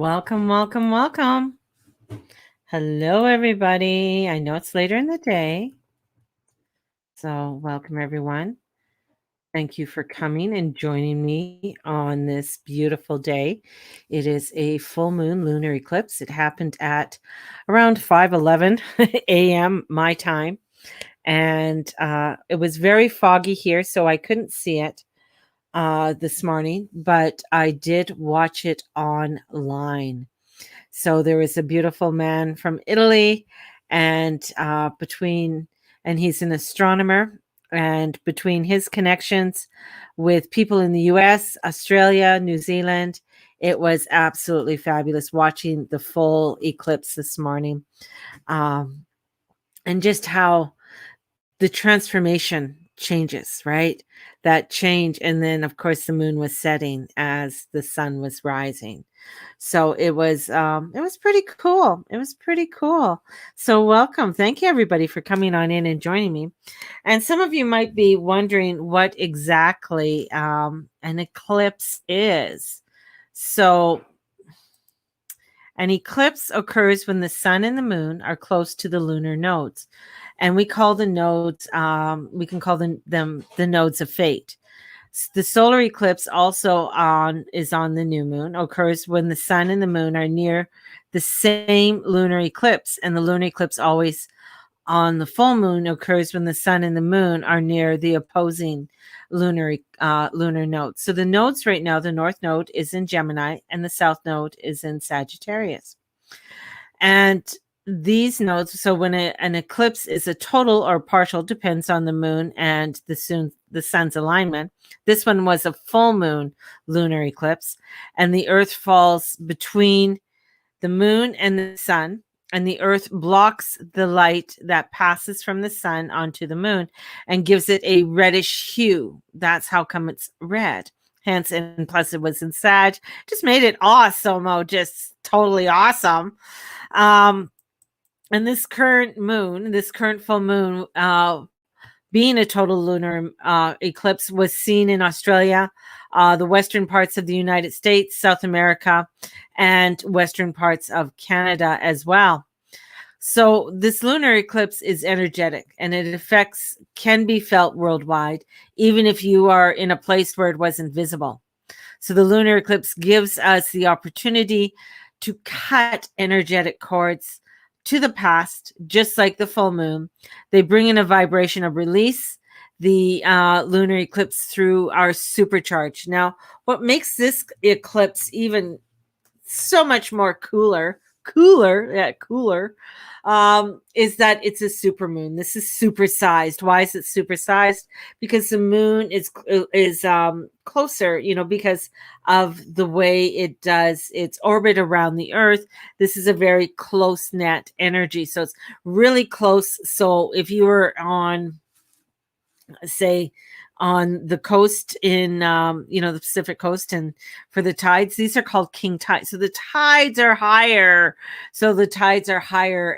Welcome, welcome, welcome. Hello, everybody. I know it's later in the day, so welcome, everyone. Thank you for coming and joining me on this beautiful day. It is a full moon lunar eclipse. It happened at around 5:11 a.m. my time, and it was very foggy here, so I couldn't see it this morning, but I did watch it online. So there was a beautiful man from Italy, and and he's an astronomer. And between his connections with people in the US, Australia, New Zealand, it was absolutely fabulous watching the full eclipse this morning. Um, and just how the transformation changes, right? That change. And then, of course, the moon was setting as the sun was rising. So it was pretty cool. It was pretty cool. So welcome. Thank you everybody for coming on in and joining me. And some of you might be wondering what exactly an eclipse is. So an eclipse occurs when the sun and the moon are close to the lunar nodes. And we call the nodes, we can call them the nodes of fate. The solar eclipse is on the new moon, occurs when the sun and the moon are near the same lunar eclipse, and the lunar eclipse always on the full moon occurs when the sun and the moon are near the opposing lunar nodes. So the nodes right now, the north node is in Gemini and the south node is in Sagittarius. And these nodes, so when an eclipse is a total or partial, depends on the moon and the sun's alignment. This one was a full moon lunar eclipse, and the earth falls between the moon and the sun, and the earth blocks the light that passes from the sun onto the moon and gives it a reddish hue. That's how come it's red. Hence, and plus it was in Sag, just made it awesome. Oh, just totally awesome. And this current full moon, being a total lunar eclipse, was seen in Australia, the western parts of the United States, South America, and western parts of Canada as well. So this lunar eclipse is energetic, and can be felt worldwide, even if you are in a place where it wasn't visible. So the lunar eclipse gives us the opportunity to cut energetic cords to the past, just like the full moon. They bring in a vibration of release. The lunar eclipse through our supercharge. Now, what makes this eclipse even so much more cooler, is that it's a supermoon. This is supersized. Why is it supersized? Because the moon is closer, because of the way it does its orbit around the earth. This is a very close net energy, so it's really close. So if you were on, say, on the coast in the Pacific coast, and for the tides, these are called king tides. So the tides are higher.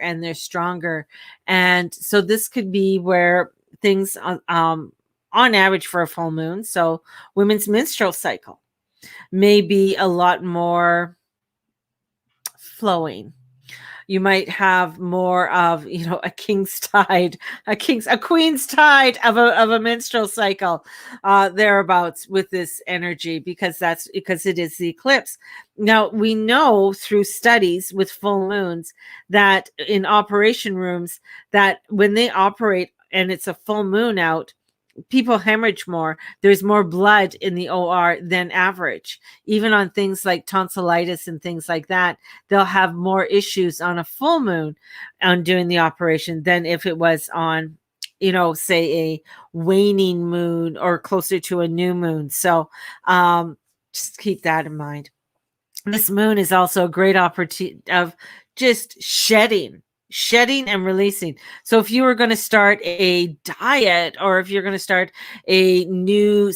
And they're stronger. And so this could be where things on average for a full moon, so women's menstrual cycle may be a lot more flowing. You might have more of, a queen's tide of a menstrual cycle, thereabouts, with this energy, because it is the eclipse. Now, we know through studies with full moons that in operation rooms, that when they operate and it's a full moon out, people hemorrhage more. There's more blood in the OR than average. Even on things like tonsillitis and things like that, they'll have more issues on a full moon on doing the operation than if it was on, say, a waning moon or closer to a new moon. So just keep that in mind. This moon is also a great opportunity of just shedding and releasing. So if you were going to start a diet, or if you're going to start a new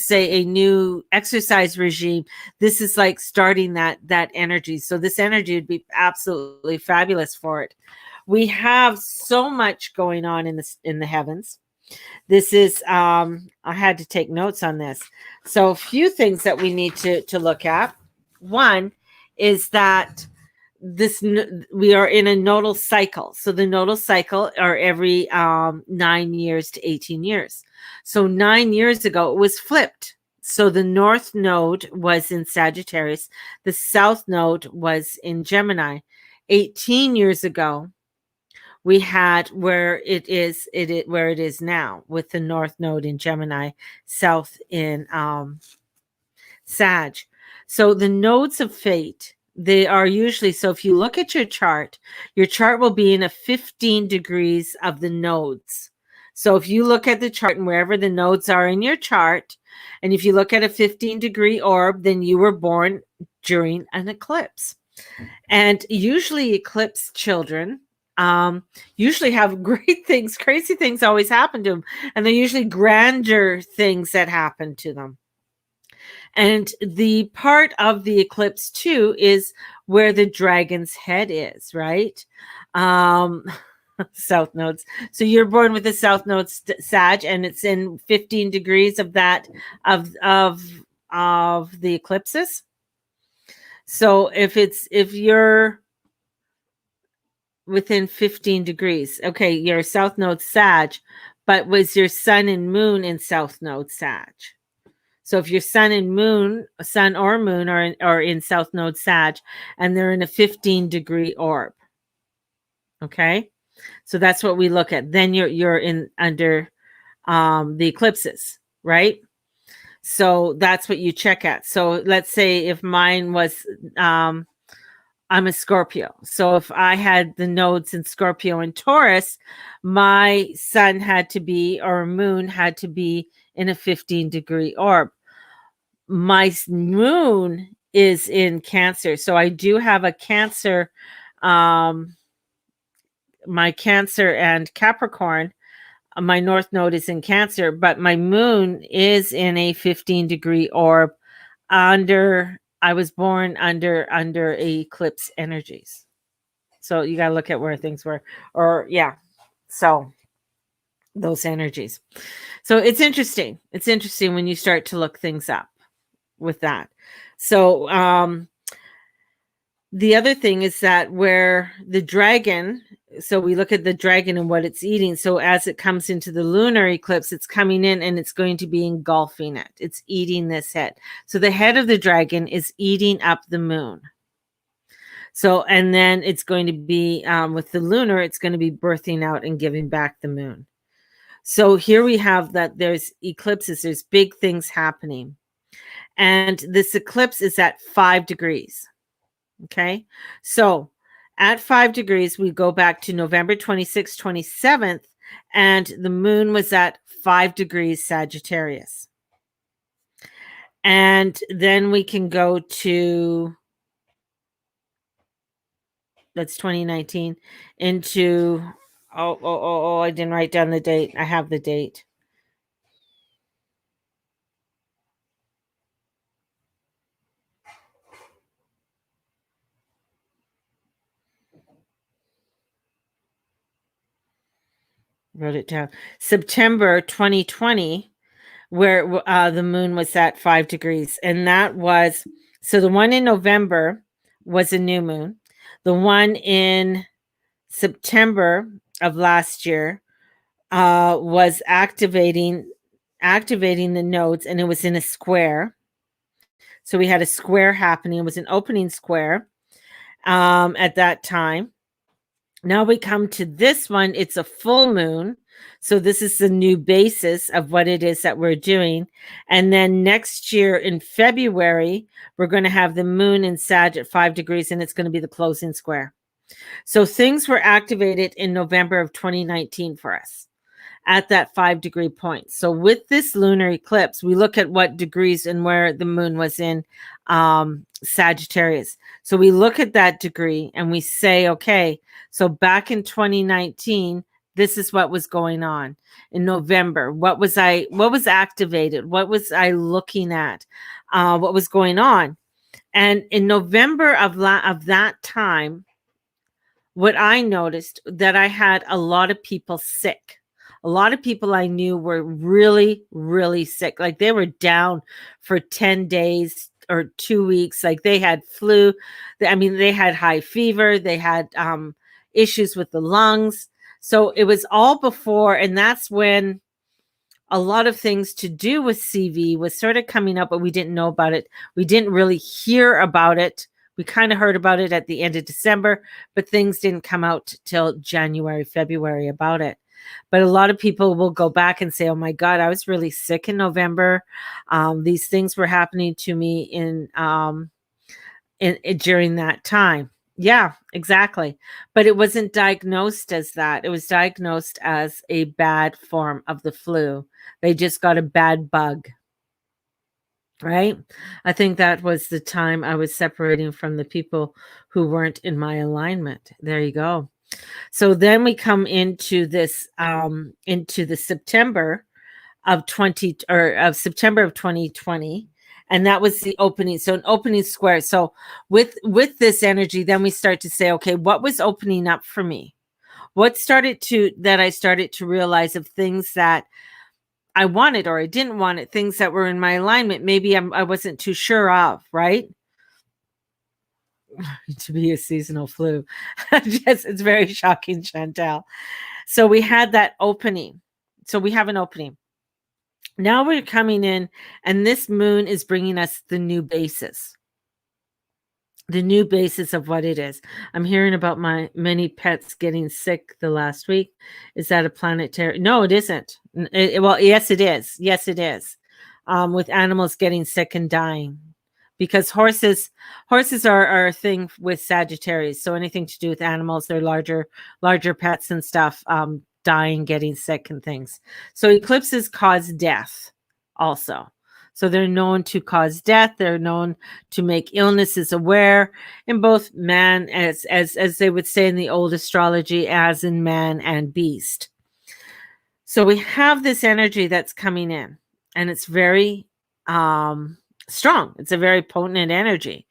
exercise regime, this is like starting that energy. So this energy would be absolutely fabulous for it. We have so much going on in the heavens. This is I had to take notes on this. So a few things that we need to look at. One is that we are in a nodal cycle. So the nodal cycle are every 9 years to 18 years. So 9 years ago it was flipped. So the north node was in Sagittarius, the south node was in Gemini. 18 years ago we had where it is now, with the north node in Gemini, south in Sag. So the nodes of fate, they are usually, so if you look at your chart will be in a 15 degrees of the nodes. So if you look at the chart and wherever the nodes are in your chart, and if you look at a 15-degree orb, then you were born during an eclipse. And usually eclipse children usually have great things, crazy things always happen to them. And they're usually grandeur things that happen to them. And the part of the eclipse too is where the dragon's head is, right? South nodes. So you're born with the south node Sag, and it's in 15 degrees of that of the eclipses. So if you're within 15 degrees, okay, you're south node Sag, but was your sun and moon in south node Sag? So if your sun or moon are in south node Sag, and they're in a 15-degree orb, okay, so that's what we look at. Then you're in under the eclipses, right? So that's what you check at. So let's say if mine was I'm a Scorpio. So if I had the nodes in Scorpio and Taurus, my sun had to be, or moon had to be, in a 15-degree orb. My moon is in Cancer. So I do have a Cancer, my Cancer and Capricorn. My north node is in Cancer, but my moon is in a 15-degree orb I was born under eclipse energies. So you got to look at where things were, so those energies. So it's interesting. It's interesting when you start to look things up with that. So the other thing is that where the dragon, so we look at the dragon and what it's eating. So as it comes into the lunar eclipse, it's coming in and it's going to be engulfing it. It's eating this head. So the head of the dragon is eating up the moon. So, and then it's going to be, with the lunar, it's going to be birthing out and giving back the moon. So here we have that there's eclipses, there's big things happening. And this eclipse is at 5 degrees. Okay. So at 5 degrees, we go back to November 26th, 27th, and the moon was at 5 degrees Sagittarius. And then we can go to, that's 2019, into, I didn't write down the date. I have the date. Wrote it down. September 2020, where the moon was at 5 degrees. And that was, so the one in November was a new moon. The one in September of last year was activating the nodes, and it was in a square. So we had a square happening. It was an opening square at that time. Now we come to this one. It's a full moon. So this is the new basis of what it is that we're doing. And then next year in February, we're going to have the moon in Sag at 5 degrees, and it's going to be the closing square. So things were activated in November of 2019 for us at that 5 degree point. So with this lunar eclipse, we look at what degrees and where the moon was in Sagittarius. So we look at that degree and we say, okay, so back in 2019, this is what was going on in November. What was activated? What was I looking at? What was going on? And in November of that time, what I noticed that I had a lot of people sick. A lot of people I knew were really, really sick. Like they were down for 10 days, or 2 weeks. Like they had flu. I mean, they had high fever. They had issues with the lungs. So it was all before, and that's when a lot of things to do with CV was sort of coming up, but we didn't know about it. We didn't really hear about it. We kind of heard about it at the end of December, but things didn't come out till January, February about it. But a lot of people will go back and say, oh my God, I was really sick in November. These things were happening to me in during that time. Yeah, exactly. But it wasn't diagnosed as that. It was diagnosed as a bad form of the flu. They just got a bad bug. Right? I think that was the time I was separating from the people who weren't in my alignment. There you go. So then we come into this into the September of September of 2020, and that was the opening. So an opening square. So with this energy, then we start to say, okay, what was opening up for me? What I started to realize of things that I wanted or I didn't want it, things that were in my alignment. Maybe I wasn't too sure of, right? To be a seasonal flu. Yes, it's very shocking, Chantel. So we had that opening. So we have an opening. Now we're coming in, and this moon is bringing us the new basis. The new basis of what it is. I'm hearing about my many pets getting sick the last week. Is that a planetary? No, it isn't. Well, yes, it is. Yes, it is. With animals getting sick and dying, because horses are a thing with Sagittarius. So anything to do with animals, they're larger pets and stuff, dying, getting sick and things. So eclipses cause death also. So they're known to cause death. They're known to make illnesses aware in both man, as they would say in the old astrology, as in man and beast. So we have this energy that's coming in, and it's very strong. It's a very potent energy.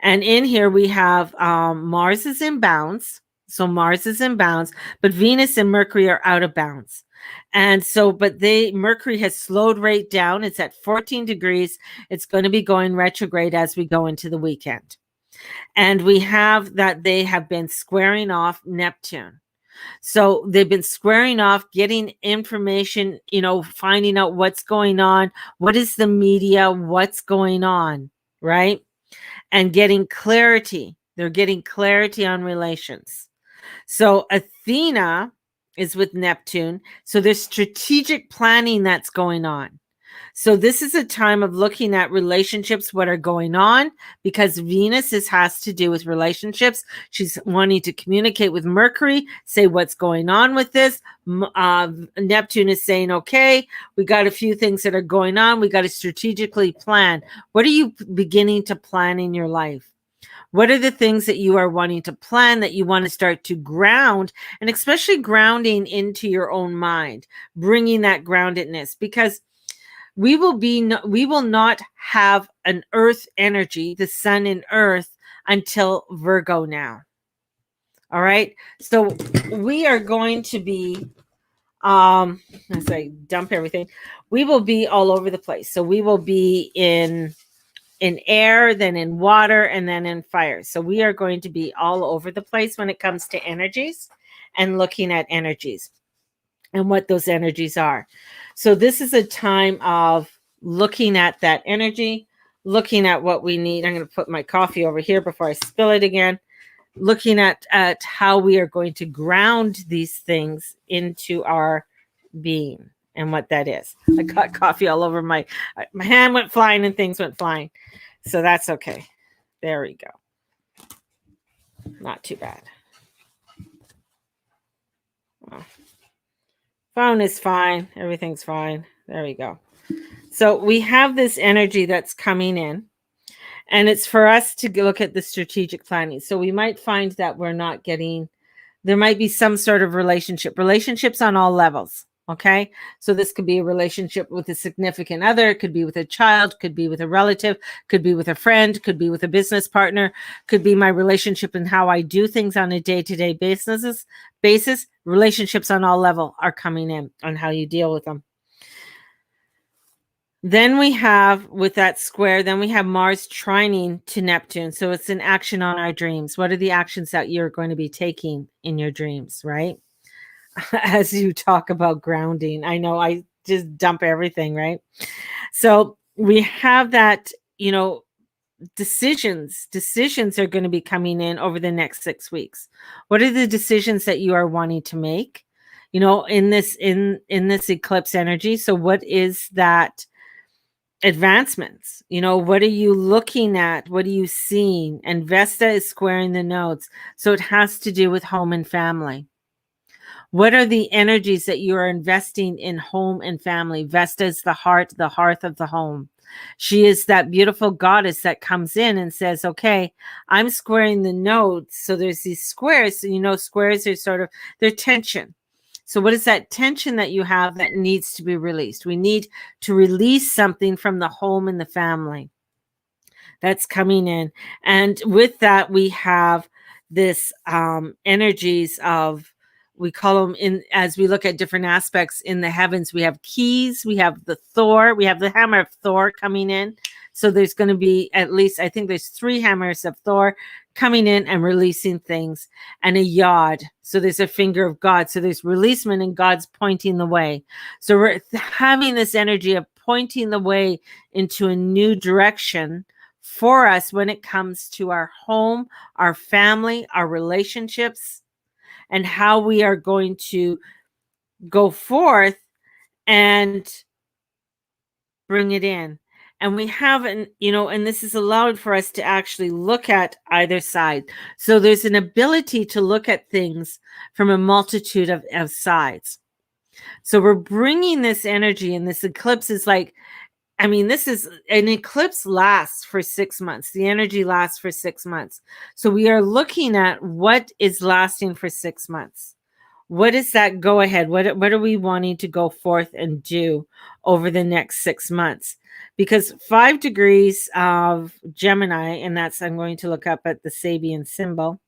And in here we have Mars is in bounds. So Mars is in bounds, but Venus and Mercury are out of bounds. And so, but Mercury has slowed right down. It's at 14 degrees. It's going to be going retrograde as we go into the weekend. And we have that they have been squaring off Neptune. So they've been squaring off, getting information, finding out what's going on. What is the media? What's going on, right? And getting clarity. They're getting clarity on relations. So Athena is with Neptune. So there's strategic planning that's going on. So this is a time of looking at relationships, what are going on, because Venus has to do with relationships. She's wanting to communicate with Mercury, say what's going on with this. Neptune is saying, okay, we got a few things that are going on. We got to strategically plan. What are you beginning to plan in your life? What are the things that you are wanting to plan, that you want to start to ground, and especially grounding into your own mind, bringing that groundedness, because we will not have an earth energy, the sun and earth, until Virgo now. All right. So we are going to be, as I dump everything, we will be all over the place. So we will be in air, then in water, and then in fire. So we are going to be all over the place when it comes to energies and looking at energies and what those energies are. So this is a time of looking at that energy, looking at what we need. I'm going to put my coffee over here before I spill it again. Looking at how we are going to ground these things into our being and what that is. I got coffee all over my hand went flying and things went flying. So that's okay. There we go. Not too bad. Oh. Phone is fine. Everything's fine. There we go. So we have this energy that's coming in, and it's for us to look at the strategic planning. So we might find that there might be some sort of relationships on all levels. Okay. So this could be a relationship with a significant other. It could be with a child, could be with a relative, could be with a friend, could be with a business partner, could be my relationship and how I do things on a day-to-day basis. Relationships on all level are coming in on how you deal with them. Then we have, with that square, then we have Mars trining to Neptune. So it's an action on our dreams. What are the actions that you're going to be taking in your dreams, right? As you talk about grounding, I know I just dump everything, right? So we have that, decisions are going to be coming in over the next 6 weeks. What are the decisions that you are wanting to make, in this eclipse energy? So what is that advancements? What are you looking at? What are you seeing? And Vesta is squaring the nodes, so it has to do with home and family. What are the energies that you are investing in home and family? Vesta is the heart, the hearth of the home. She is that beautiful goddess that comes in and says, okay, I'm squaring the nodes. So there's these squares. So, squares are sort of, they're tension. So what is that tension that you have that needs to be released? We need to release something from the home and the family that's coming in. And with that, we have this energies of, we call them, in as we look at different aspects in the heavens, we have keys, we have the Thor, we have the hammer of Thor coming in. So there's going to be, at least, I think there's 3 hammers of Thor coming in and releasing things, and a yod. So there's a finger of God. So there's releasement, and God's pointing the way. So we're having this energy of pointing the way into a new direction for us when it comes to our home, our family, our relationships, and how we are going to go forth and bring it in. And we haven't, and this is allowed for us to actually look at either side. So there's an ability to look at things from a multitude of sides. So we're bringing this energy, and this eclipse is like, this is an eclipse lasts for 6 months. The energy lasts for 6 months. So we are looking at what is lasting for 6 months. What is that go ahead? What are we wanting to go forth and do over the next 6 months? Because 5 degrees of Gemini, and that's, I'm going to look up at the Sabian symbol.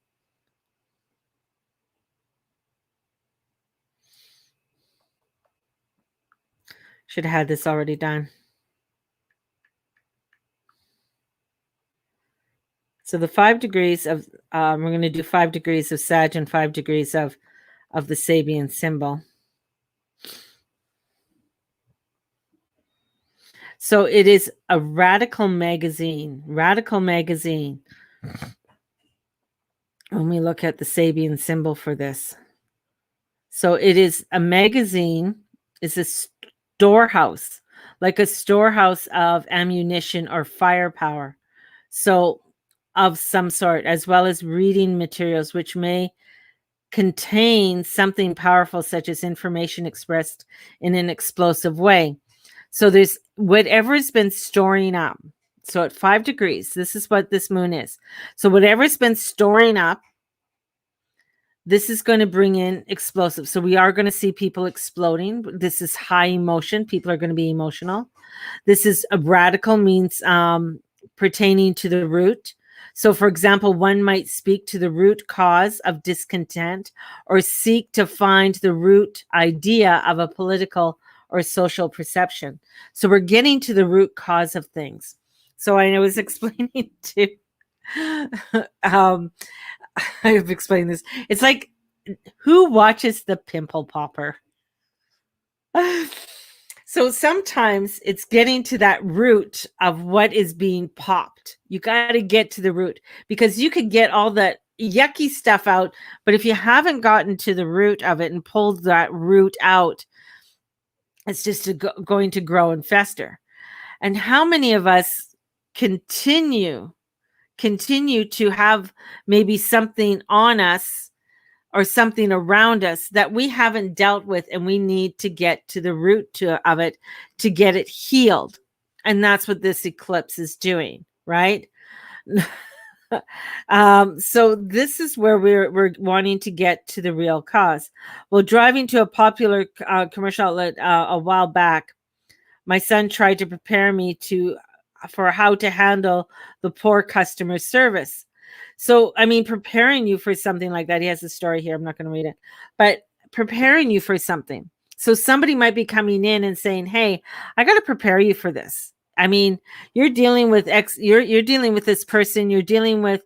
Should have had this already done. So the 5 degrees of, we're going to do 5 degrees of Sag and 5 degrees of the Sabian symbol. So it is a radical magazine. Radical magazine. When we look at the Sabian symbol for this. So it is a magazine, is a storehouse, like a storehouse of ammunition or firepower. So of some sort, as well as reading materials, which may contain something powerful, such as information expressed in an explosive way. So there's whatever's been storing up. So at 5 degrees, this is what this moon is. So whatever's been storing up, this is going to bring in explosives. So we are going to see people exploding. This is high emotion. People are going to be emotional. This is a radical, means pertaining to the root. So, for example, one might speak to the root cause of discontent, or seek to find the root idea of a political or social perception. So we're getting to the root cause of things. So I was explaining to, I've explained this. It's like, who watches the pimple popper? So sometimes it's getting to that root of what is being popped. You got to get to the root, because you could get all that yucky stuff out, but if you haven't gotten to the root of it and pulled that root out, it's just going to grow and fester. And how many of us continue to have maybe something on us or something around us that we haven't dealt with, and we need to get to the root of it to get it healed. And that's what this eclipse is doing, right? So this is where we're wanting to get to the real cause. Well, driving to a popular commercial outlet a while back, my son tried to prepare me for how to handle the poor customer service. So, preparing you for something like that. He has a story here. I'm not going to read it, but preparing you for something. So somebody might be coming in and saying, "Hey, I got to prepare you for this." I mean, you're dealing with you're dealing with this person, you're dealing with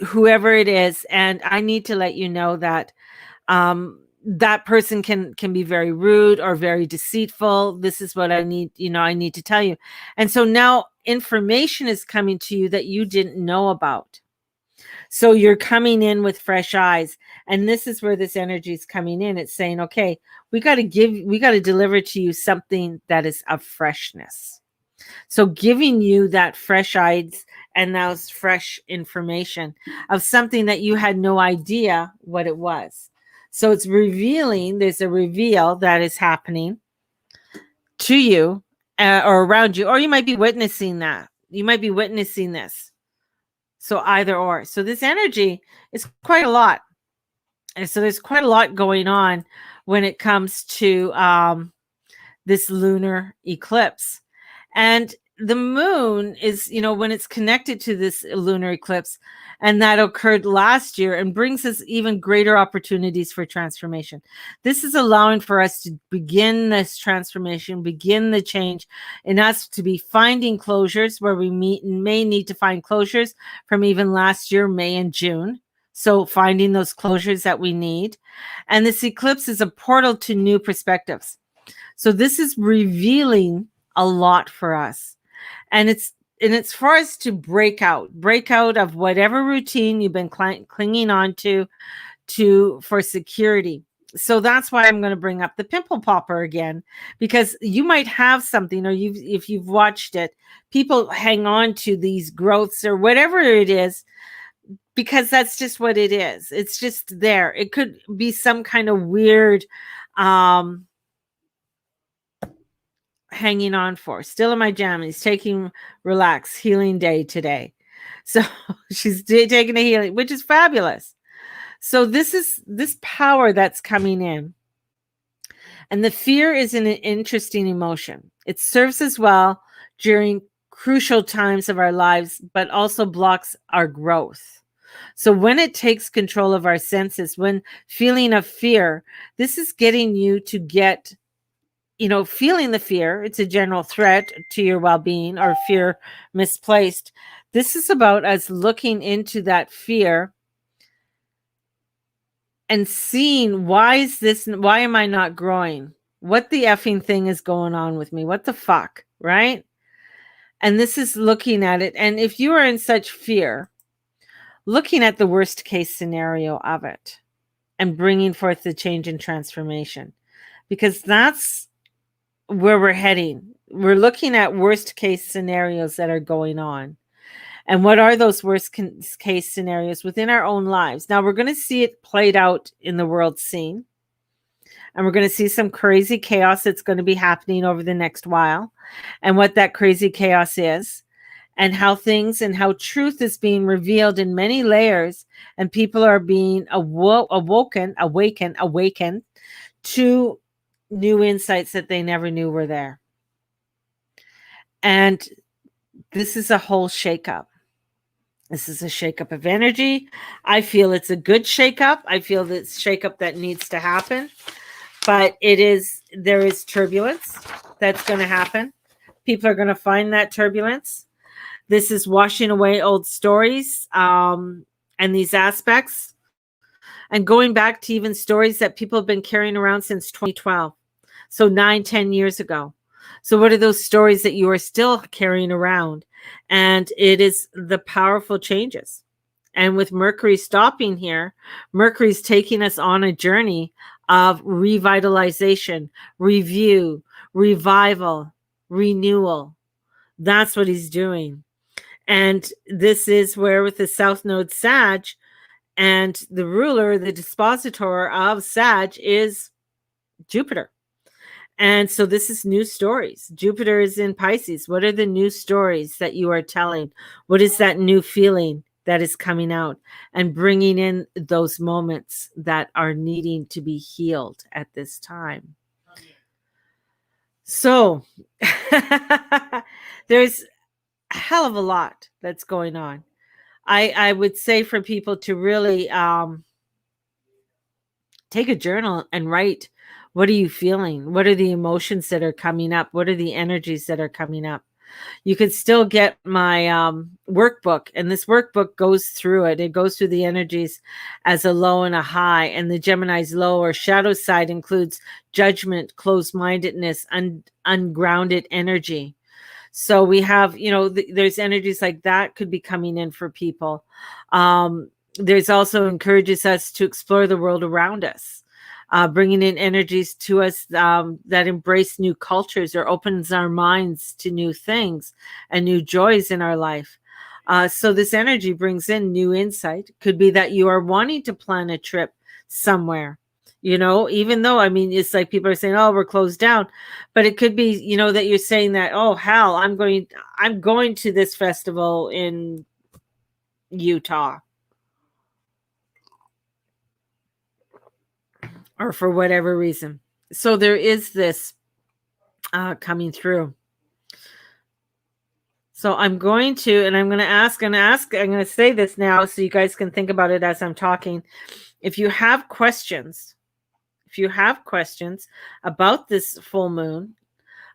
whoever it is, and I need to let you know that that person can be very rude or very deceitful. This is what I need, I need to tell you. And so now information is coming to you that you didn't know about. So you're coming in with fresh eyes. And this is where this energy is coming in. It's saying, okay, we got to deliver to you something that is of freshness. So giving you that fresh eyes and those fresh information of something that you had no idea what it was. So it's revealing, there's a reveal that is happening to you or around you, or you might be witnessing that. You might be witnessing this. So either or. So this energy is quite a lot. And so there's quite a lot going on when it comes to this lunar eclipse. And the moon is, when it's connected to this lunar eclipse, and that occurred last year and brings us even greater opportunities for transformation. This is allowing for us to begin this transformation, begin the change, and us to be finding closures where we may need to find closures from even last year, May and June. So finding those closures that we need. And this eclipse is a portal to new perspectives. So this is revealing a lot for us. And it's for us to break out of whatever routine you've been clinging on to for security. So that's why I'm going to bring up the pimple popper again, because you might have something, or if you've watched it, people hang on to these growths or whatever it is, because that's just what it is. It's just there. It could be some kind of weird hanging on for. Still in my jammies, taking relax healing day today. So she's taking a healing, which is fabulous. So this is this power that's coming in. And the fear is an interesting emotion. It serves as well during crucial times of our lives, but also blocks our growth. So when it takes control of our senses, when feeling of fear, this is getting you to get, feeling the fear. It's a general threat to your well-being, or fear misplaced. This is about us looking into that fear and seeing, why am I not growing? What the effing thing is going on with me? What the fuck, right? And this is looking at it. And if you are in such fear, looking at the worst case scenario of it and bringing forth the change and transformation, because that's where we're heading. We're looking at worst case scenarios that are going on. And what are those worst case scenarios within our own lives? Now, we're going to see it played out in the world scene. And we're going to see some crazy chaos that's going to be happening over the next while. And what that crazy chaos is. And how truth is being revealed in many layers. And people are being awakened to new insights that they never knew were there. And this is a whole shakeup. This is a shakeup of energy. I feel it's a good shakeup. I feel that it's shakeup that needs to happen. But there is turbulence that's going to happen. People are going to find that turbulence. This is washing away old stories and these aspects, and going back to even stories that people have been carrying around since 2012. So 9-10 years ago. So what are those stories that you are still carrying around? And it is the powerful changes. And with Mercury stopping here, Mercury's taking us on a journey of revitalization, review, revival, renewal. That's what he's doing. And this is where, with the South Node Sag, and the ruler, the dispositor of Sag, is Jupiter. And so this is new stories. Jupiter is in Pisces. What are the new stories that you are telling? What is that new feeling that is coming out and bringing in those moments that are needing to be healed at this time? So there's a hell of a lot that's going on. I would say for people to really take a journal and write, what are you feeling? What are the emotions that are coming up? What are the energies that are coming up? You could still get my workbook, and this workbook goes through it. It goes through the energies as a low and a high, and the Gemini's low or shadow side includes judgment, closed-mindedness, ungrounded energy. So we have, there's energies like that could be coming in for people. There's also encourages us to explore the world around us, bringing in energies to us that embrace new cultures or opens our minds to new things and new joys in our life. So this energy brings in new insight. Could be that you are wanting to plan a trip somewhere, even though, it's like people are saying, oh, we're closed down, but it could be, that you're saying that, oh, hell, I'm going to this festival in Utah, or for whatever reason. So there is this coming through. So I'm going to say this now so you guys can think about it as I'm talking. If you have questions about this full moon,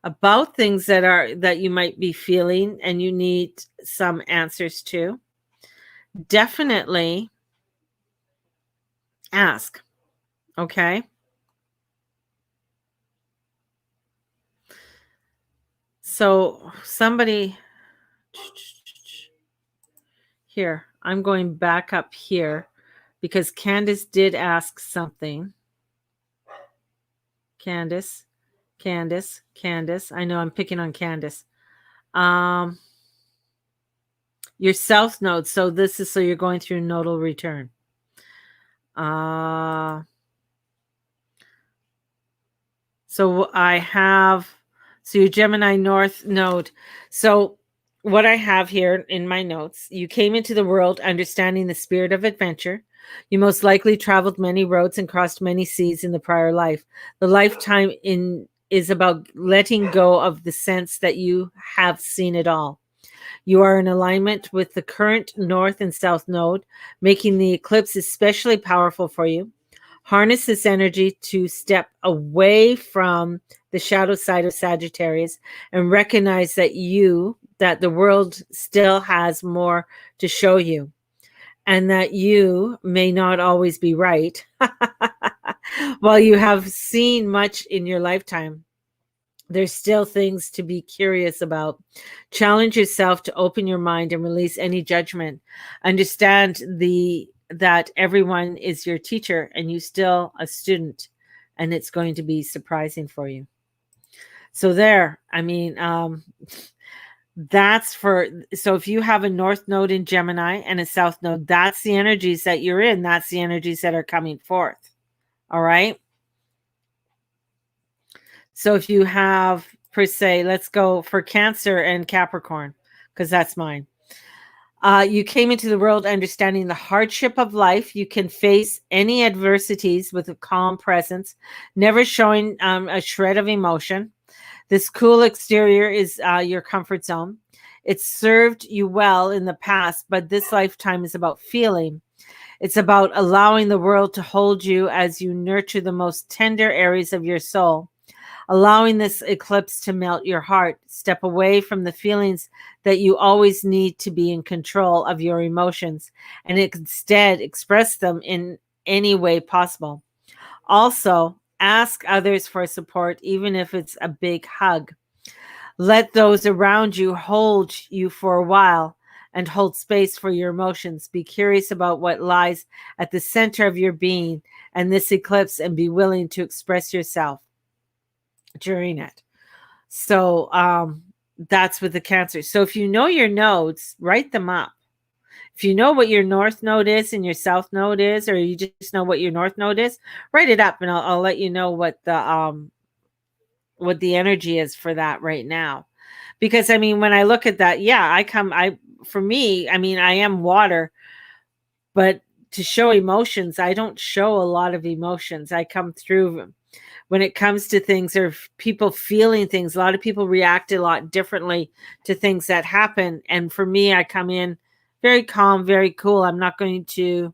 about things that you might be feeling and you need some answers to, definitely ask. Okay? So somebody here, I'm going back up here because Candace did ask something. Candace. I know I'm picking on Candace. Your south node. So you're going through nodal return. So your Gemini North node. So what I have here in my notes, you came into the world understanding the spirit of adventure. You most likely traveled many roads and crossed many seas in the prior life. The lifetime is about letting go of the sense that you have seen it all. You are in alignment with the current North and South node, making the eclipse especially powerful for you. Harness this energy to step away from the shadow side of Sagittarius and recognize that the world still has more to show you, and that you may not always be right. While you have seen much in your lifetime, there's still things to be curious about. Challenge yourself to open your mind and release any judgment. Understand that everyone is your teacher and you still a student, and it's going to be surprising for you. So so if you have a North node in Gemini and a South node, that's the energies that you're in. That's the energies that are coming forth. All right. So if you have, per se, let's go for Cancer and Capricorn, because that's mine. You came into the world understanding the hardship of life. You can face any adversities with a calm presence, never showing a shred of emotion. This cool exterior is your comfort zone. It's served you well in the past, but this lifetime is about feeling. It's about allowing the world to hold you as you nurture the most tender areas of your soul. Allowing this eclipse to melt your heart. Step away from the feelings that you always need to be in control of your emotions and instead express them in any way possible. Also, ask others for support, even if it's a big hug. Let those around you hold you for a while and hold space for your emotions. Be curious about what lies at the center of your being and this eclipse, and be willing to express yourself during it. So that's with the Cancer. So if you know your nodes, write them up. If you know what your North node is and your South node is, or you just know what your North node is, write it up, and I'll let you know what the energy is for that right now. Because when I look at that, I am water, but to show emotions, I don't show a lot of emotions. I come through when it comes to things or people feeling things. A lot of people react a lot differently to things that happen. And for me, I come in very calm, very cool. I'm not going to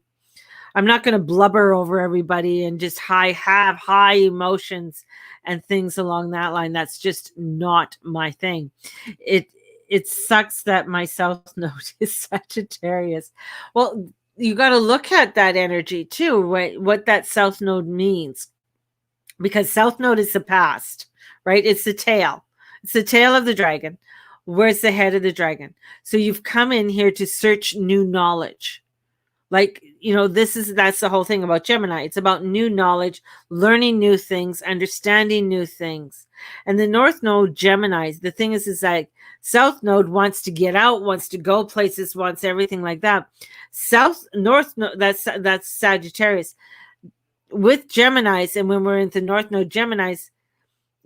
I'm not going to blubber over everybody and just have high emotions and things along that line. That's just not my thing. It sucks that my South Node is Sagittarius. Well, you got to look at that energy too, what that South Node means, because South Node is the past, right? It's the tail. It's the tail of the dragon. Where's the head of the dragon? So you've come in here to search new knowledge. Like, that's the whole thing about Gemini. It's about new knowledge, learning new things, understanding new things. And the North Node, Geminis, the thing is like South Node wants to get out, wants to go places, wants everything like that. North Node, that's Sagittarius. With Geminis, and when we're in the North Node Geminis,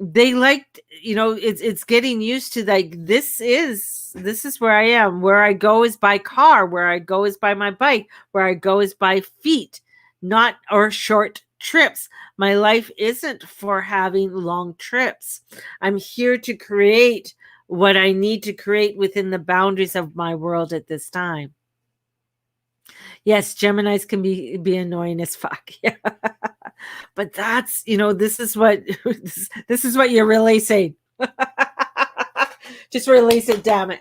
they like, it's getting used to, like, this is where I am. Where I go is by car, where I go is by my bike, where I go is by feet, not or short trips. My life isn't for having long trips. I'm here to create what I need to create within the boundaries of my world at this time. Yes, Geminis can be annoying as fuck. Yeah. But that's, this is what this is what you're releasing. Just release it, damn it.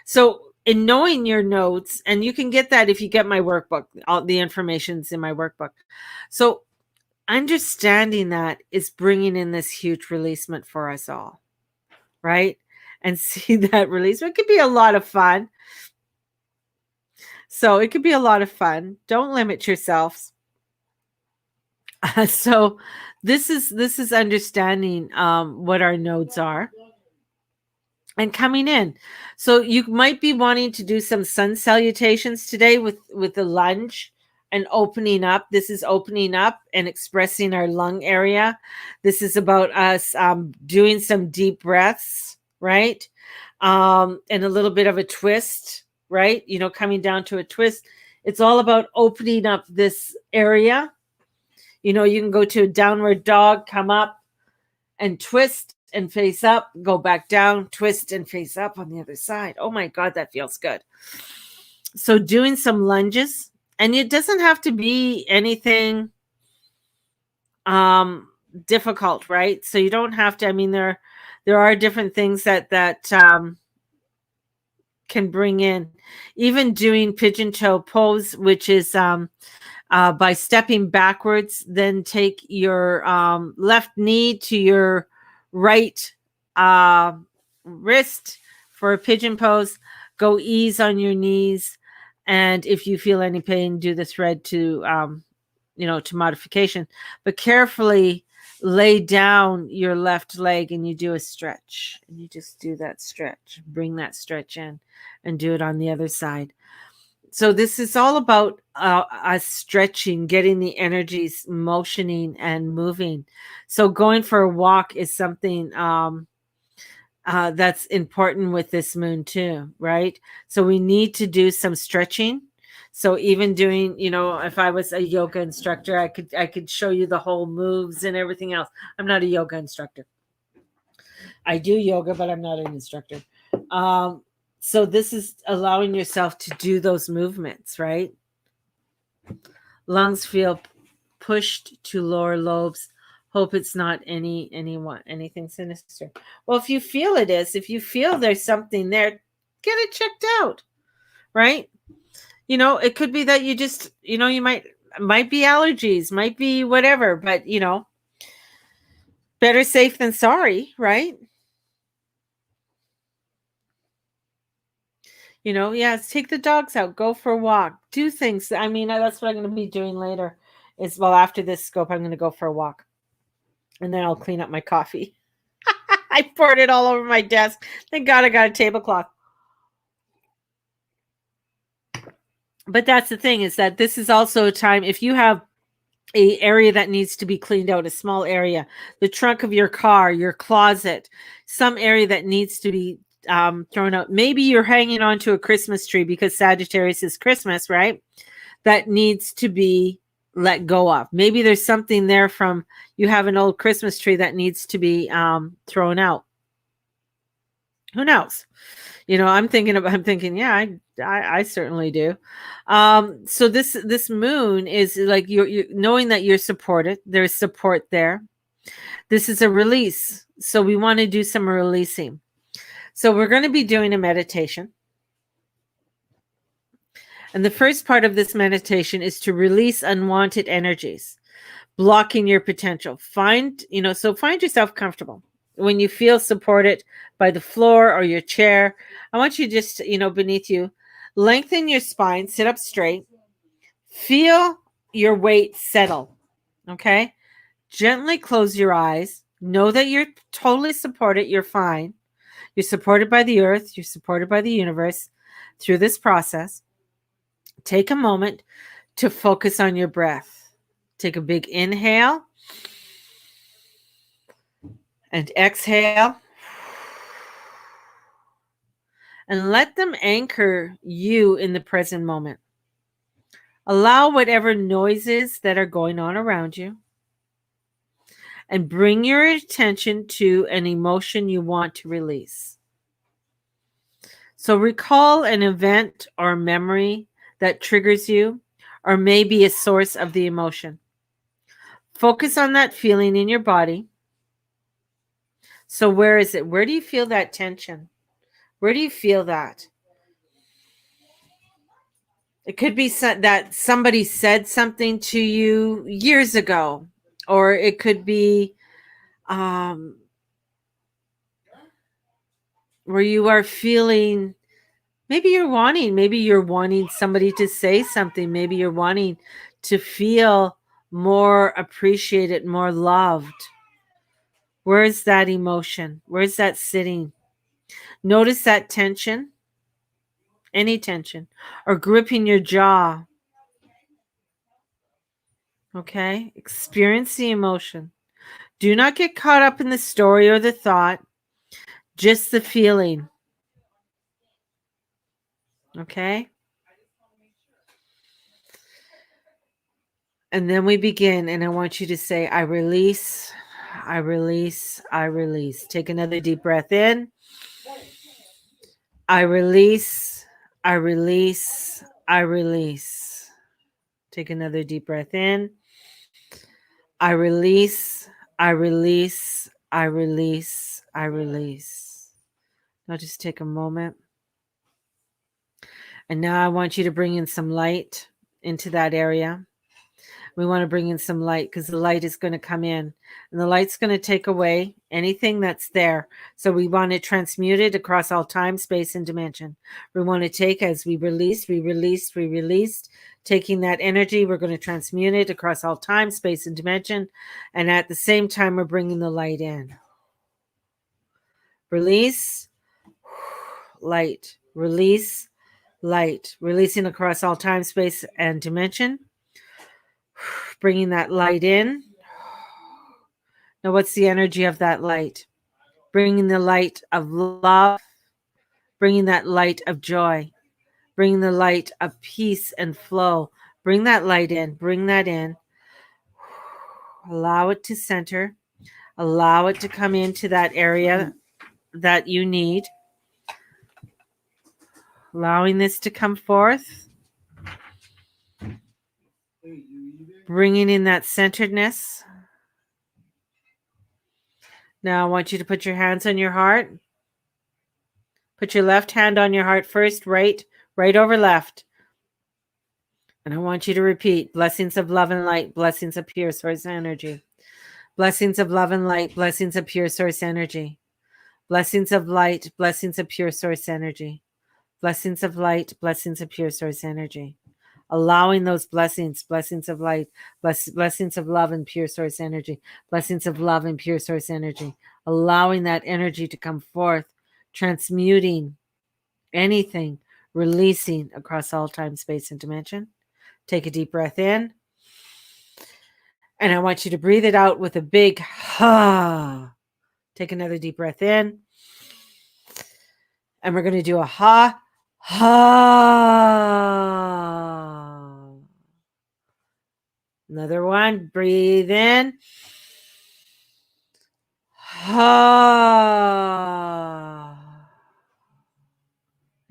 So in knowing your notes, and you can get that if you get my workbook, all the information's in my workbook. So understanding that is bringing in this huge releasement for us all, right? And see that release. It could be a lot of fun. So it could be a lot of fun. Don't limit yourselves. So this is understanding what our nodes are and coming in. So you might be wanting to do some sun salutations today with the lunge and opening up. This is opening up and expressing our lung area. This is about us doing some deep breaths, right? And a little bit of a twist, right? Coming down to a twist. It's all about opening up this area. You can go to a downward dog, come up and twist and face up, go back down, twist and face up on the other side. Oh my God, that feels good. So doing some lunges, and it doesn't have to be anything difficult, right? So you don't have to, there are different things that can bring in. Even doing Pigeon Toe Pose, which is by stepping backwards, then take your left knee to your right wrist for a pigeon pose. Go ease on your knees. And if you feel any pain, do the thread to modification. But carefully lay down your left leg and you do a stretch. And you just do that stretch. Bring that stretch in and do it on the other side. So this is all about us stretching, getting the energies motioning and moving. So going for a walk is something that's important with this moon too, right? So we need to do some stretching. So even doing, if I was a yoga instructor, I could show you the whole moves and everything else. I'm not a yoga instructor. I do yoga, but I'm not an instructor. So this is allowing yourself to do those movements, right? Lungs feel pushed to lower lobes. Hope it's not anything sinister. Well, if you feel it is, if you feel there's something there, get it checked out, right? It could be that you just, you might be allergies, might be whatever, but better safe than sorry, right? Take the dogs out, go for a walk, do things. That's what I'm going to be doing later after this scope, I'm going to go for a walk and then I'll clean up my coffee. I poured it all over my desk. Thank God I got a tablecloth. But that's the thing, is that this is also a time, if you have a area that needs to be cleaned out, a small area, the trunk of your car, your closet, some area that needs to be thrown out. Maybe you're hanging on to a Christmas tree because Sagittarius is Christmas, right? That needs to be let go of. Maybe there's something there from, you have an old Christmas tree that needs to be thrown out. Who knows? I'm thinking, yeah, I certainly do. So this moon is like you're knowing that you're supported. There's support there. This is a release. So we want to do some releasing. So we're going to be doing a meditation. And the first part of this meditation is to release unwanted energies, blocking your potential. Find yourself comfortable. When you feel supported by the floor or your chair, I want you just, beneath you, lengthen your spine, sit up straight, feel your weight settle. Okay? Gently close your eyes. Know that you're totally supported. You're fine. You're supported by the earth. You're supported by the universe through this process. Take a moment to focus on your breath. Take a big inhale and exhale. And let them anchor you in the present moment. Allow whatever noises that are going on around you and bring your attention to an emotion you want to release. So recall an event or memory that triggers you or may be a source of the emotion. Focus on that feeling in your body. So where is it? Where do you feel that tension? Where do you feel that? It could be that somebody said something to you years ago, or it could be um, where you are feeling. Maybe you're wanting somebody to say something. Maybe you're wanting to feel more appreciated, more loved. Where is that emotion? Where is that sitting? Notice that tension, any tension, or gripping your jaw. Okay? Experience the emotion. Do not get caught up in the story or the thought, just the feeling. Okay? And then we begin, and I want you to say, I release, I release, I release. Take another deep breath in. I release, I release, I release. Take another deep breath in. I release, I release, I release, I release. Now just take a moment. And now I want you to bring in some light into that area. We want to bring in some light because the light is going to come in and the light's going to take away anything that's there. So we want to transmute it across all time, space, and dimension. We want to take as we release, taking that energy, we're going to transmute it across all time, space, and dimension. And at the same time, we're bringing the light in. Release, light, release, light, releasing across all time, space, and dimension. Bringing that light in. Now, what's the energy of that light? Bringing the light of love, bringing that light of joy, bringing the light of peace and flow. Bring that light in, bring that in. Allow it to center. Allow it to come into that area that you need. Allowing this to come forth. Bringing in that centeredness. Now I want you to put your hands on your heart. Put your left hand on your heart first, right over left. And I want you to repeat, blessings of love and light, blessings of pure source energy. Blessings of love and light, blessings of pure source energy. Blessings of light, blessings of pure source energy. Blessings of light, blessings of pure source energy. Allowing those blessings of light, blessings of love and pure source energy, blessings of love and pure source energy. Allowing that energy to come forth, transmuting anything, releasing across all time, space, and dimension. Take a deep breath in. And I want you to breathe it out with a big ha. Take another deep breath in. And we're going to do a ha, ha. Another one. Breathe in. Ha.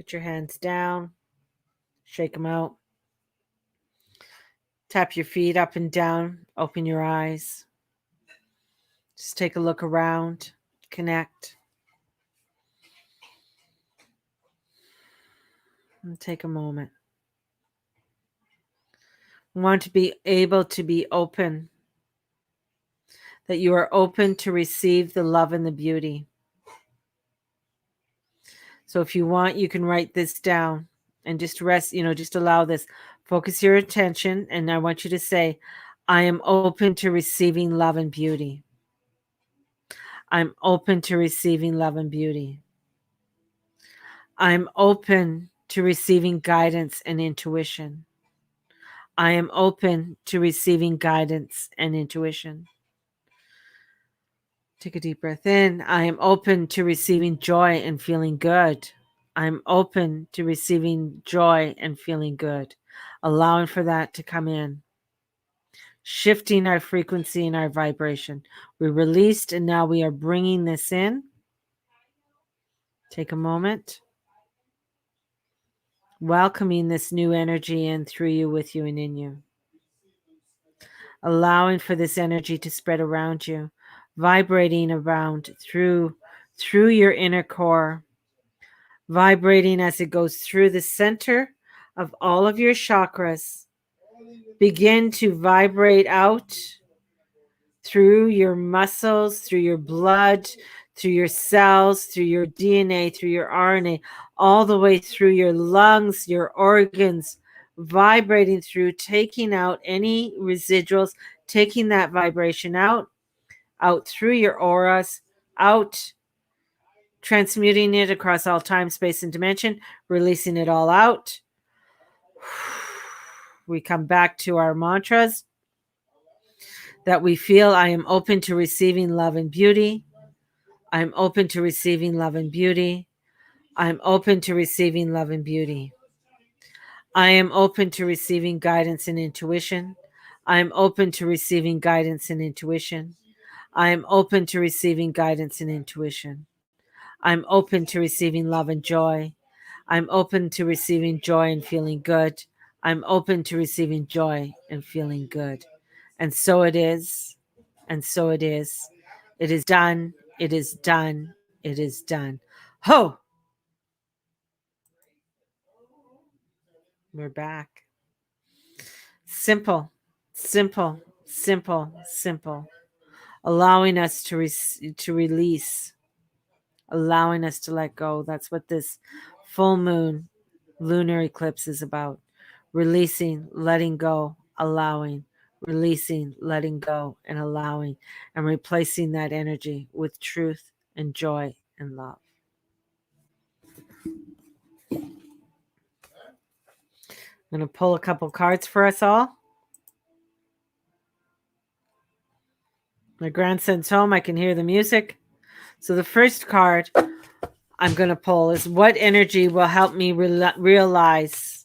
Put your hands down. Shake them out. Tap your feet up and down. Open your eyes. Just take a look around. Connect. And take a moment. We want to be able to be open. That you are open to receive the love and the beauty. So if you want, you can write this down and just rest, just allow this. Focus your attention, and I want you to say, I am open to receiving love and beauty. I'm open to receiving love and beauty. I'm open to receiving guidance and intuition. I am open to receiving guidance and intuition. Take a deep breath in. I am open to receiving joy and feeling good. I'm open to receiving joy and feeling good. Allowing for that to come in. Shifting our frequency and our vibration. We released, and now we are bringing this in. Take a moment. Welcoming this new energy in through you, with you, and in you. Allowing for this energy to spread around you. Vibrating around through your inner core. Vibrating as it goes through the center of all of your chakras. Begin to vibrate out through your muscles, through your blood, through your cells, through your DNA, through your RNA, all the way through your lungs, your organs, vibrating through, taking out any residuals, taking that vibration out through your auras, out, transmuting it across all time, space, and dimension, releasing it all out. We come back to our mantras that we feel. I am open to receiving love and beauty. I'm open to receiving love and beauty. I'm open to receiving love and beauty. I am open to receiving guidance and intuition. I am open to receiving guidance and intuition. I am open to receiving guidance and intuition. I'm open to receiving love and joy. I'm open to receiving joy and feeling good. I'm open to receiving joy and feeling good. And so it is. And so it is. It is done. It is done. It is done. Ho! We're back. Simple, simple, simple, simple. Allowing us to release, allowing us to let go. That's what this full moon lunar eclipse is about. Releasing, letting go, allowing, releasing, letting go, and allowing, and replacing that energy with truth and joy and love. I'm going to pull a couple cards for us all. My grandson's home. I can hear the music. So the first card I'm going to pull is, what energy will help me realize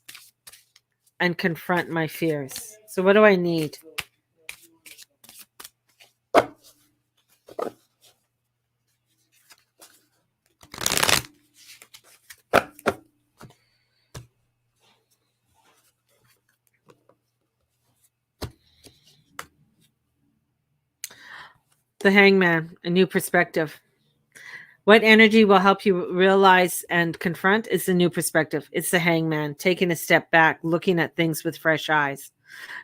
and confront my fears? So what do I need? The Hangman, a new perspective. What energy will help you realize and confront is the new perspective. It's the Hangman, taking a step back, looking at things with fresh eyes,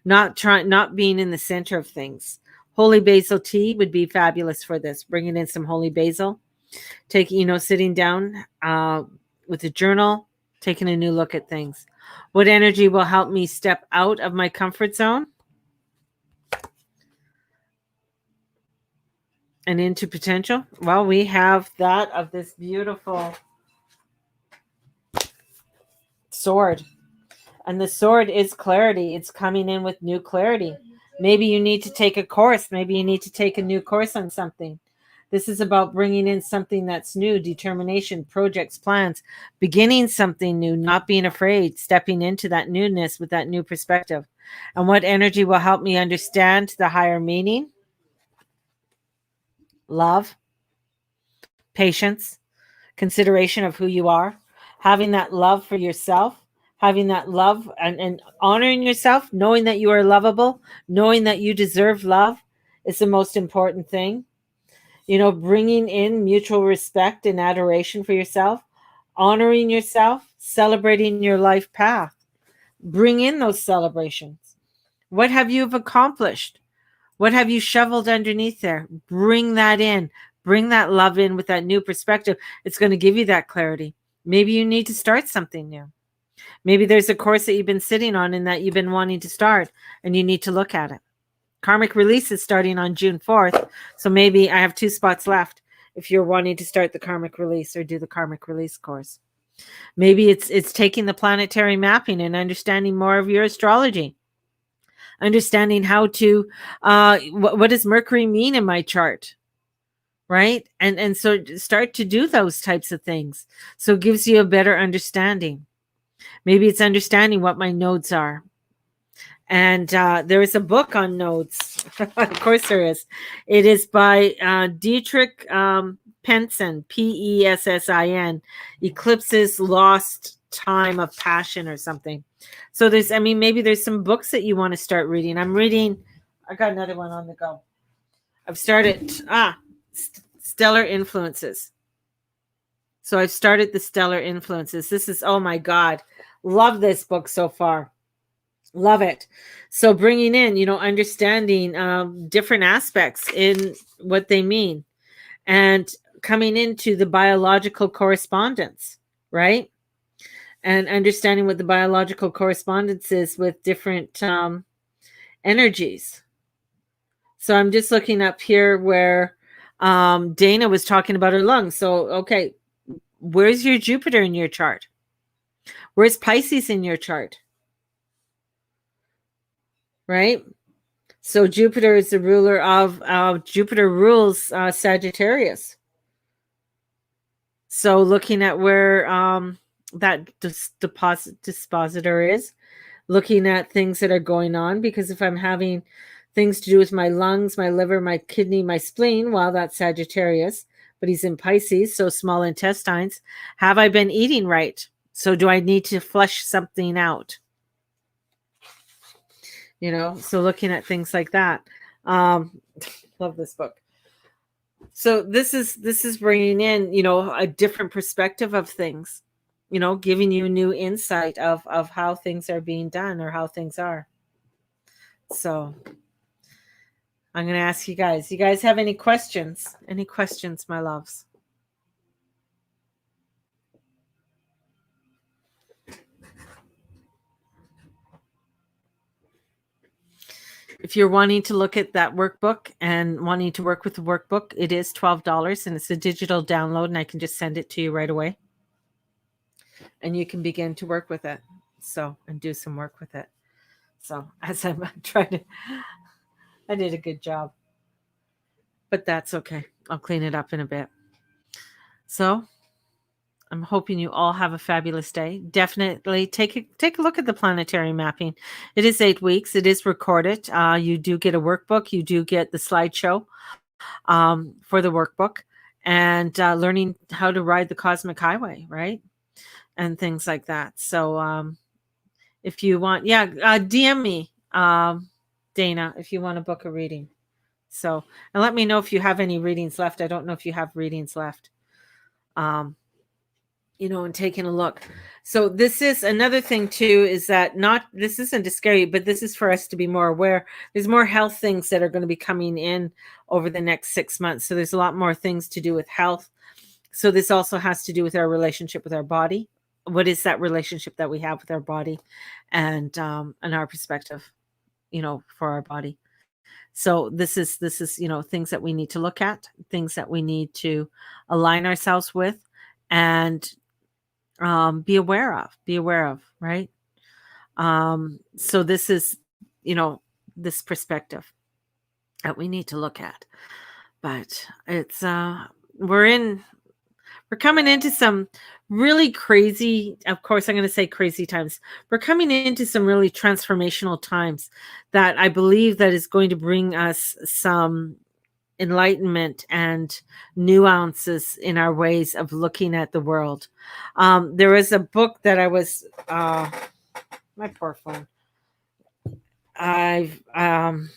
not being in the center of things. Holy basil tea would be fabulous for this. Bringing in some holy basil, sitting down with a journal, taking a new look at things. What energy will help me step out of my comfort zone and into potential? Well, we have that of this beautiful sword. And the sword is clarity. It's coming in with new clarity. Maybe you need to take a course. Maybe you need to take a new course on something. This is about bringing in something that's new, determination, projects, plans, beginning something new, not being afraid, stepping into that newness with that new perspective. And what energy will help me understand the higher meaning? Love, patience, consideration of who you are, having that love for yourself, having that love and honoring yourself, knowing that you are lovable, knowing that you deserve love is the most important thing. Bringing in mutual respect and adoration for yourself, honoring yourself, celebrating your life path. Bring in those celebrations. What have you accomplished? What have you shoveled underneath there? Bring that in. Bring that love in with that new perspective. It's going to give you that clarity. Maybe you need to start something new. Maybe there's a course that you've been sitting on and that you've been wanting to start, and you need to look at it. Karmic release is starting on June 4th. So maybe I have 2 spots left if you're wanting to start the karmic release or do the karmic release course. Maybe it's taking the planetary mapping and understanding more of your astrology. Understanding how to, what does Mercury mean in my chart? Right? And so start to do those types of things. So it gives you a better understanding. Maybe it's understanding what my nodes are. And there is a book on nodes. Of course there is. It is by Dietrich Penson, Pessin, Eclipse's Lost Time of Passion or something. So maybe there's some books that you want to start reading. I got another one on the go. I've started, Stellar Influences. So I've started the Stellar Influences. This is, oh my God, love this book so far. Love it. So bringing in, understanding different aspects in what they mean and coming into the biological correspondence, right? And understanding what the biological correspondence is with different energies. So I'm just looking up here where Dana was talking about her lungs. So, okay, where's your Jupiter in your chart? Where's Pisces in your chart? Right? So Jupiter is the ruler of Jupiter rules Sagittarius. So looking at where that dispositor is, looking at things that are going on, because if I'm having things to do with my lungs, my liver, my kidney, my spleen, well, that's Sagittarius, but he's in Pisces, so small intestines. Have I been eating right? So do I need to flush something out? So looking at things like that. Love this book. So this is bringing in, a different perspective of things, giving you new insight of how things are being done or how things are. So I'm going to ask you guys have any questions? Any questions, my loves? If you're wanting to look at that workbook and wanting to work with the workbook, it is $12 and it's a digital download and I can just send it to you right away. And you can begin to work with it. So, and do some work with it. So as I'm trying to, I did a good job, but that's okay. I'll clean it up in a bit. So I'm hoping you all have a fabulous day. Definitely take a look at the planetary mapping. It is 8 weeks. It is recorded. You do get a workbook. You do get the slideshow for the workbook and learning how to ride the cosmic highway, right? And things like that. So if you want, DM me, Dana, if you want to book a reading. So, and let me know if you have any readings left. I don't know if you have readings left. And taking a look. So this is another thing too, is that this isn't to scare you, but this is for us to be more aware. There's more health things that are going to be coming in over the next 6 months. So there's a lot more things to do with health. So this also has to do with our relationship with our body. What is that relationship that we have with our body and our perspective, for our body. So this is, things that we need to look at, things that we need to align ourselves with and be aware of, right? So this is, this perspective that we need to look at, but it's, we're coming into some really crazy, of course, I'm going to say crazy times. We're coming into some really transformational times that I believe that is going to bring us some enlightenment and nuances in our ways of looking at the world. There is a book that I was my poor phone. I've and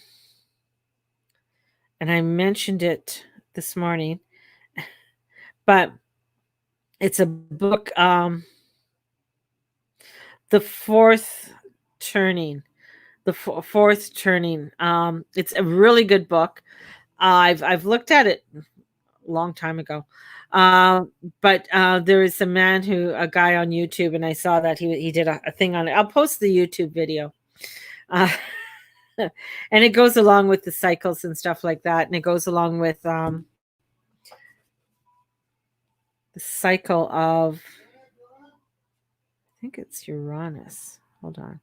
I mentioned it this morning, but it's a book, The Fourth Turning. The Fourth Turning. It's a really good book. I've looked at it a long time ago. Uh, but there is a guy on YouTube, and I saw that he did a thing on it. I'll post the YouTube video. Uh, and it goes along with the cycles and stuff like that. And it goes along with the cycle of, I think it's Uranus. Hold on.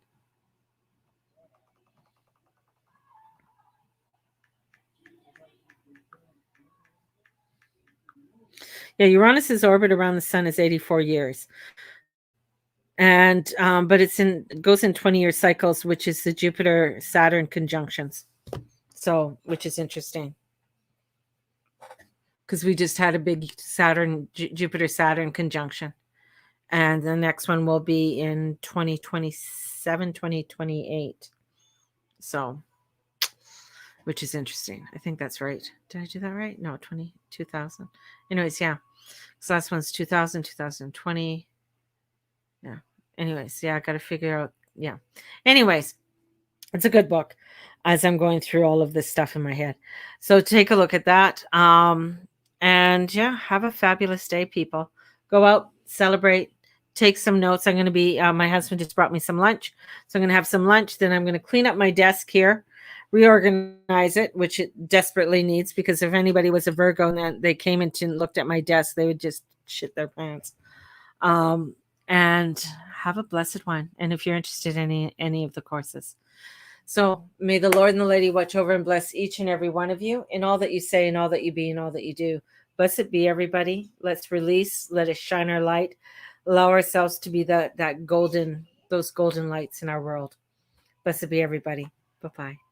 Yeah, Uranus's orbit around the sun is 84 years. And but it goes in 20-year cycles, which is the Jupiter Saturn conjunctions. So, which is interesting. Because we just had a big Jupiter Saturn conjunction. And the next one will be in 2027, 2028. So, which is interesting. I think that's right. Did I do that right? No, 2000. Anyways, yeah. So last one's 2000, 2020. Yeah. Anyways, yeah, I got to figure out. Yeah. Anyways, it's a good book as I'm going through all of this stuff in my head. So take a look at that. And yeah, have a fabulous day, people. Go out, celebrate, take some notes. I'm going to be, my husband just brought me some lunch. So I'm going to have some lunch. Then I'm going to clean up my desk here, reorganize it, which it desperately needs, because if anybody was a Virgo and then they came and looked at my desk, they would just shit their pants. And have a blessed one. And if you're interested in any of the courses. So may the Lord and the Lady watch over and bless each and every one of you in all that you say and all that you be and all that you do. Blessed be everybody. Let's release. Let us shine our light. Allow ourselves to be those golden lights in our world. Blessed be everybody. Bye-bye.